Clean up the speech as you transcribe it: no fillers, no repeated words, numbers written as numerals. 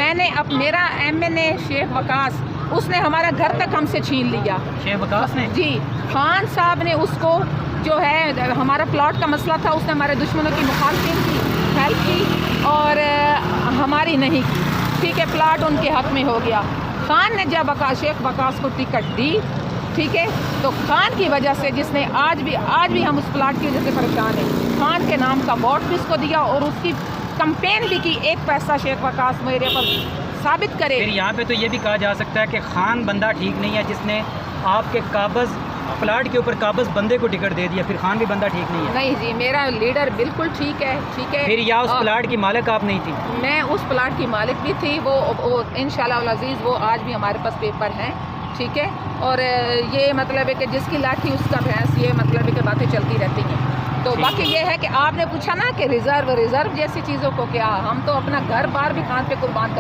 میں نے اب میرا MNA شیخ وقاص اس نے ہمارا گھر تک ہم سے چھین لیا. شیخ وقاص نے؟ جی, خان صاحب نے اس کو جو ہے ہمارا پلاٹ کا مسئلہ تھا, اس نے ہمارے دشمنوں کی مخالفت کی, ہیلپ کی اور ہماری نہیں کی. ٹھیک ہے, پلاٹ ان کے حق میں ہو گیا. خان نے جب شیخ وقاص کو ٹکٹ دی, ٹھیک ہے, تو خان کی وجہ سے جس نے آج بھی ہم اس پلاٹ کی وجہ سے پریشان ہیں. خان کے نام کا ووٹ بھی اس کو دیا اور اس کی کمپین بھی کی. ایک پیسہ شیخ وقاص میرے پر ثابت کرے. پھر یہاں پہ تو یہ بھی کہا جا سکتا ہے کہ خان بندہ ٹھیک نہیں ہے جس نے آپ کے قابض پلاٹ کے اوپر قابض بندے کو ٹکٹ دے دیا, پھر خان بھی بندہ ٹھیک نہیں ہے. نہیں جی, میرا لیڈر بالکل ٹھیک ہے. ٹھیک ہے, پھر یا اس پلاٹ کی مالک آپ نہیں تھی؟ میں اس پلاٹ کی مالک بھی تھی. وہ انشاءاللہ العزیز وہ آج بھی ہمارے پاس پیپر ہیں. ٹھیک ہے, اور یہ مطلب ہے کہ جس کی لاٹھی اس کا بھینس, یہ مطلب ہے کہ باتیں چلتی رہتی ہیں. تو باقی یہ ہے کہ آپ نے پوچھا نا کہ ریزرو جیسی چیزوں کو کیا, ہم تو اپنا گھر بار بھی خان پہ قربان